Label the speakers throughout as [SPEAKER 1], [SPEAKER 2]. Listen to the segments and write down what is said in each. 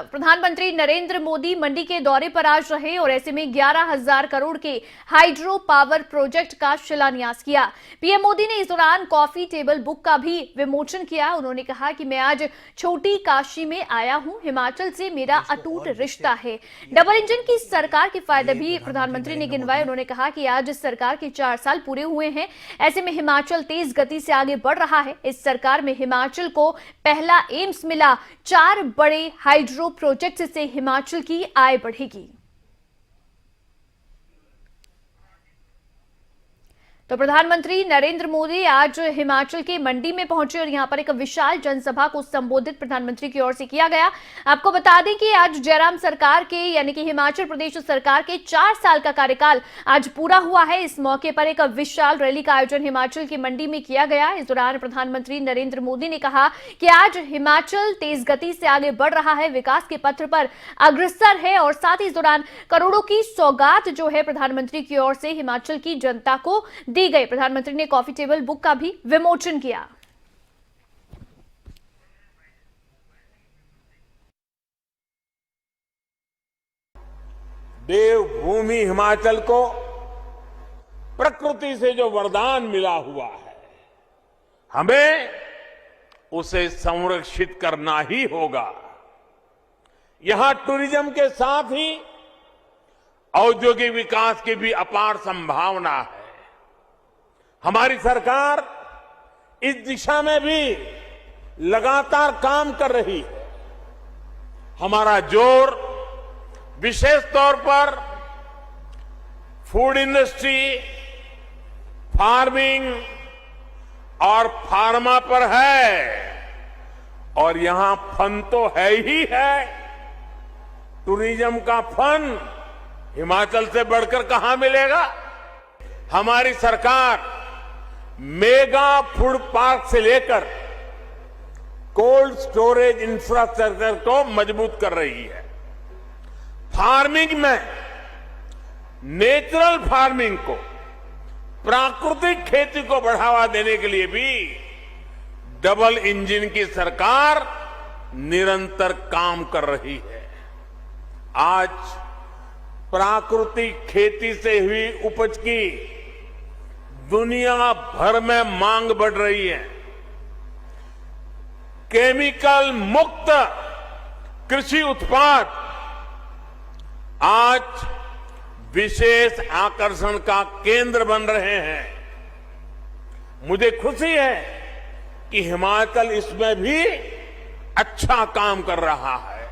[SPEAKER 1] प्रधानमंत्री नरेंद्र मोदी मंडी के दौरे पर आज रहे और ऐसे में 11,000 करोड़ के हाइड्रो पावर प्रोजेक्ट का शिलान्यास किया। पीएम मोदी ने इस दौरान कॉफी टेबल बुक का भी विमोचन किया। उन्होंने कहा कि मैं आज छोटी काशी में आया हूं, हिमाचल से मेरा अटूट रिश्ता है। डबल इंजन की सरकार के फायदे भी प्रधानमंत्री ने गिनवाए। उन्होंने कहा कि आज इस सरकार के 4 साल पूरे हुए हैं, ऐसे में हिमाचल तेज गति से आगे बढ़ रहा है। इस सरकार में हिमाचल को पहला एम्स मिला। 4 बड़े हाइड्रो प्रोजेक्ट से हिमाचल की आय बढ़ेगी। तो प्रधानमंत्री नरेंद्र मोदी आज हिमाचल के मंडी में पहुंचे और यहां पर एक विशाल जनसभा को संबोधित प्रधानमंत्री की ओर से किया गया। आपको बता दें कि आज जयराम सरकार के यानी कि हिमाचल प्रदेश सरकार के 4 साल का कार्यकाल आज पूरा हुआ है। इस मौके पर एक विशाल रैली का आयोजन हिमाचल की मंडी में किया गया। इस दौरान प्रधानमंत्री नरेंद्र मोदी ने कहा कि आज हिमाचल तेज गति से आगे बढ़ रहा है, विकास के पथ पर अग्रसर है और साथ ही इस दौरान करोड़ों की सौगात जो है प्रधानमंत्री की ओर से हिमाचल की जनता को दी गई। प्रधानमंत्री ने कॉफी टेबल बुक का भी विमोचन किया।
[SPEAKER 2] देवभूमि हिमाचल को प्रकृति से जो वरदान मिला हुआ है, हमें उसे संरक्षित करना ही होगा। यहां टूरिज्म के साथ ही औद्योगिक विकास की भी अपार संभावना है। हमारी सरकार इस दिशा में भी लगातार काम कर रही है। हमारा जोर विशेष तौर पर फूड इंडस्ट्री, फार्मिंग और फार्मा पर है और यहां फन तो है ही है। टूरिज्म का फन हिमाचल से बढ़कर कहां मिलेगा। हमारी सरकार मेगा फूड पार्क से लेकर कोल्ड स्टोरेज इंफ्रास्ट्रक्चर को मजबूत कर रही है। फार्मिंग में नेचुरल फार्मिंग को, प्राकृतिक खेती को बढ़ावा देने के लिए भी डबल इंजन की सरकार निरंतर काम कर रही है। आज प्राकृतिक खेती से हुई उपज की दुनिया भर में मांग बढ़ रही है। केमिकल मुक्त कृषि उत्पाद आज विशेष आकर्षण का केंद्र बन रहे हैं। मुझे खुशी है कि हिमाचल इसमें भी अच्छा काम कर रहा है।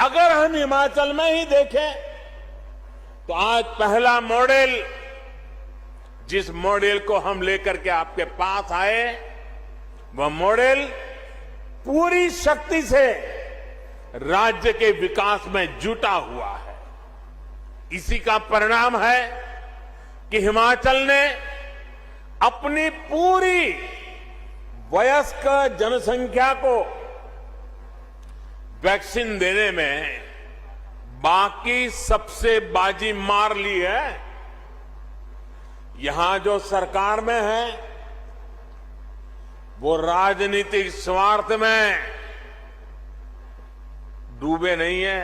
[SPEAKER 2] अगर हम हिमाचल में ही देखें तो आज पहला मॉडल, जिस मॉडल को हम लेकर के आपके पास आए, वह मॉडल पूरी शक्ति से राज्य के विकास में जुटा हुआ है। इसी का परिणाम है कि हिमाचल ने अपनी पूरी वयस्क जनसंख्या को वैक्सीन देने में बाकी सबसे बाजी मार ली है। यहां जो सरकार में है वो राजनीतिक स्वार्थ में डूबे नहीं है,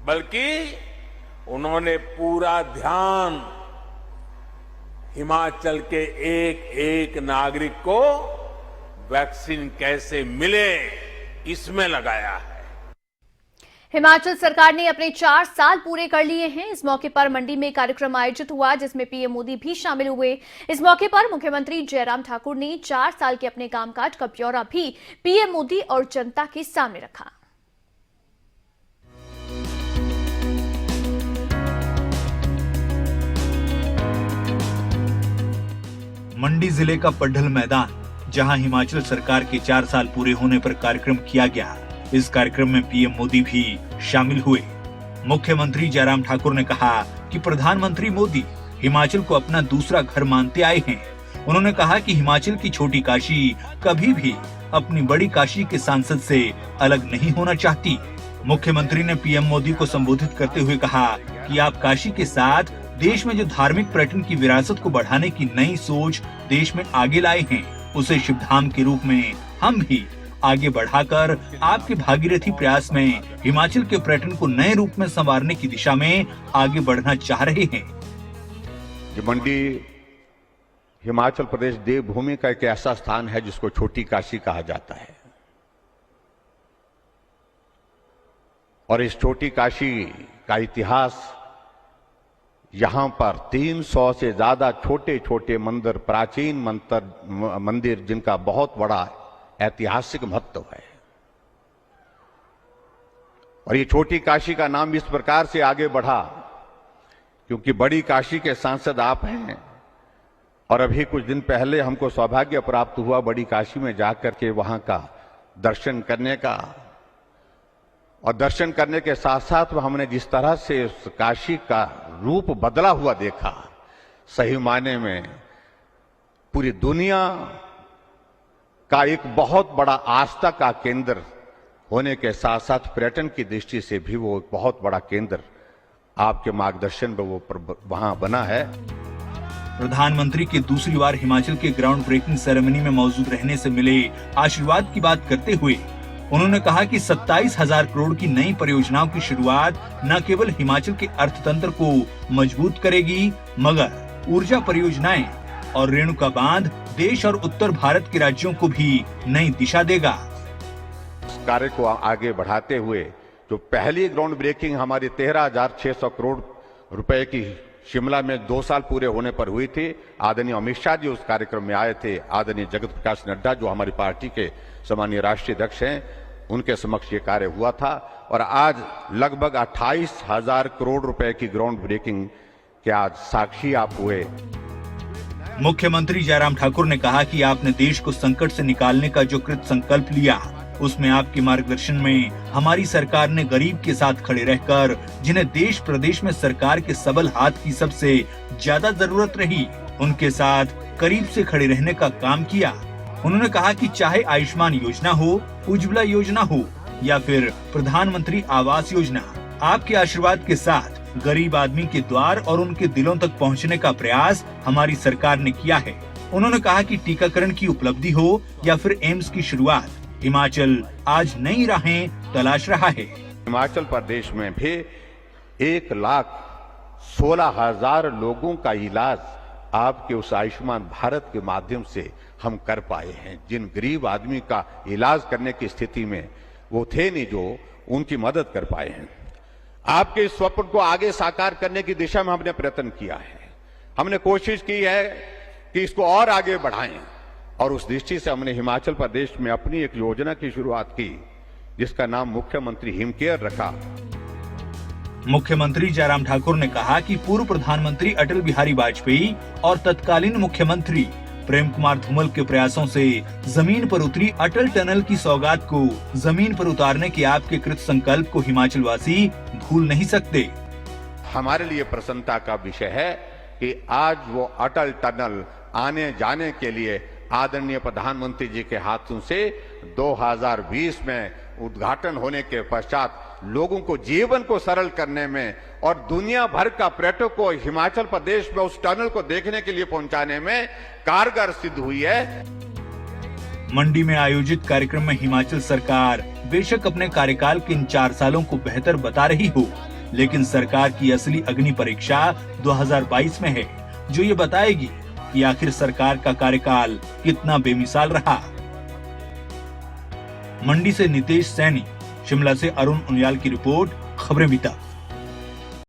[SPEAKER 2] बल्कि उन्होंने पूरा ध्यान हिमाचल के एक एक नागरिक को वैक्सीन कैसे मिले इसमें लगाया है।
[SPEAKER 1] हिमाचल सरकार ने अपने 4 साल पूरे कर लिए हैं। इस मौके पर मंडी में कार्यक्रम आयोजित हुआ जिसमें पीएम मोदी भी शामिल हुए। इस मौके पर मुख्यमंत्री जयराम ठाकुर ने 4 साल के अपने कामकाज का ब्यौरा भी पीएम मोदी और जनता के सामने रखा।
[SPEAKER 3] मंडी जिले का पड्ढल मैदान, जहां हिमाचल सरकार के 4 साल पूरे होने पर कार्यक्रम किया गया। इस कार्यक्रम में पीएम मोदी भी शामिल हुए। मुख्यमंत्री जयराम ठाकुर ने कहा कि प्रधानमंत्री मोदी हिमाचल को अपना दूसरा घर मानते आए हैं। उन्होंने कहा कि हिमाचल की छोटी काशी कभी भी अपनी बड़ी काशी के सांसद से अलग नहीं होना चाहती। मुख्यमंत्री ने पीएम मोदी को संबोधित करते हुए कहा कि आप काशी के साथ देश में जो धार्मिक पर्यटन की विरासत को बढ़ाने की नई सोच देश में आगे लाए हैं, उसे शिवधाम के रूप में हम भी आगे बढ़ाकर आपके भागीरथी प्रयास में हिमाचल के पर्यटन को नए रूप में संवारने की दिशा में आगे बढ़ना चाह रहे हैं।
[SPEAKER 4] ये मंडी हिमाचल प्रदेश देवभूमि का एक ऐसा स्थान है जिसको छोटी काशी कहा जाता है, और इस छोटी काशी का इतिहास, यहां पर 300 से ज्यादा छोटे छोटे मंदिर, प्राचीन मंदिर जिनका बहुत बड़ा ऐतिहासिक महत्व है। और ये छोटी काशी का नाम इस प्रकार से आगे बढ़ा क्योंकि बड़ी काशी के सांसद आप हैं, और अभी कुछ दिन पहले हमको सौभाग्य प्राप्त हुआ बड़ी काशी में जाकर के वहां का दर्शन करने का, और दर्शन करने के साथ साथ हमने जिस तरह से उस काशी का रूप बदला हुआ देखा, सही मायने में पूरी दुनिया का एक बहुत बड़ा आस्था का केंद्र होने के साथ साथ पर्यटन की दृष्टि से भी वो एक बहुत बड़ा केंद्र आपके मार्गदर्शन में वो वहां बना है।
[SPEAKER 3] प्रधानमंत्री के दूसरी बार हिमाचल के ग्राउंड ब्रेकिंग सेरेमनी में मौजूद रहने से मिले आशीर्वाद की बात करते हुए उन्होंने कहा कि 27,000 करोड़ की नई परियोजनाओं की शुरुआत न केवल हिमाचल के अर्थतंत्र को मजबूत करेगी, मगर ऊर्जा परियोजनाएं और रेणुका बांध देश और उत्तर भारत के राज्यों को भी नई दिशा देगा।
[SPEAKER 4] इस कार्य को आगे बढ़ाते हुए जो पहली ग्राउंड ब्रेकिंग हमारी 13,600 करोड़ रुपए की शिमला में 2 साल पूरे होने पर हुई थी, आदरणीय अमित शाह जी उस कार्यक्रम में आए थे। आदरणीय जगत प्रकाश नड्डा जो हमारी पार्टी के सम्मानीय राष्ट्रीय अध्यक्ष हैं, उनके समक्ष ये कार्य हुआ था, और आज लगभग 28,000 करोड़ रुपए की ग्राउंड ब्रेकिंग के आज साक्षी आप हुए।
[SPEAKER 3] मुख्यमंत्री जयराम ठाकुर ने कहा कि आपने देश को संकट से निकालने का जो कृत संकल्प लिया, उसमें आपके मार्गदर्शन में हमारी सरकार ने गरीब के साथ खड़े रहकर, जिन्हें देश प्रदेश में सरकार के सबल हाथ की सबसे ज्यादा जरूरत रही, उनके साथ करीब से खड़े रहने का काम किया। उन्होंने कहा कि चाहे आयुष्मान योजना हो, उज्ज्वला योजना हो या फिर प्रधानमंत्री आवास योजना, आपके आशीर्वाद के साथ गरीब आदमी के द्वार और उनके दिलों तक पहुंचने का प्रयास हमारी सरकार ने किया है। उन्होंने कहा कि टीकाकरण की उपलब्धि हो या फिर एम्स की शुरुआत, हिमाचल आज नई राहें तलाश रहा है।
[SPEAKER 4] हिमाचल प्रदेश में भी 1,16,000 लोगों का इलाज आपके उस आयुष्मान भारत के माध्यम से हम कर पाए हैं। जिन गरीब आदमी का इलाज करने की स्थिति में वो थे नहीं, जो उनकी मदद कर पाए हैं। आपके इस स्वप्न को आगे साकार करने की दिशा में हमने प्रयत्न किया है, हमने कोशिश की है कि इसको और आगे बढ़ाएं, और उस दृष्टि से हमने हिमाचल प्रदेश में अपनी एक योजना की शुरुआत की जिसका नाम मुख्यमंत्री हिम केयर रखा।
[SPEAKER 3] मुख्यमंत्री जयराम ठाकुर ने कहा कि पूर्व प्रधानमंत्री अटल बिहारी वाजपेयी और तत्कालीन मुख्यमंत्री प्रेम कुमार धूमल के प्रयासों से जमीन पर उतरी अटल टनल की सौगात को जमीन पर उतारने के आपके कृत संकल्प को हिमाचल वासी भूल नहीं सकते।
[SPEAKER 4] हमारे लिए प्रसन्नता का विषय है कि आज वो अटल टनल आने जाने के लिए आदरणीय प्रधानमंत्री जी के हाथों से 2020 में उद्घाटन होने के पश्चात लोगों को जीवन को सरल करने में और दुनिया भर का पर्यटकों को हिमाचल प्रदेश में उस टनल को देखने के लिए पहुंचाने में कारगर सिद्ध हुई है।
[SPEAKER 3] मंडी में आयोजित कार्यक्रम में हिमाचल सरकार बेशक अपने कार्यकाल के इन 4 सालों को बेहतर बता रही हो, लेकिन सरकार की असली अग्नि परीक्षा 2022 में है, जो ये बताएगी कि आखिर सरकार का कार्यकाल कितना बेमिसाल रहा। मंडी से नितेश सैनी, शिमला से अरुण उनियाल की रिपोर्ट, खबरें बीता।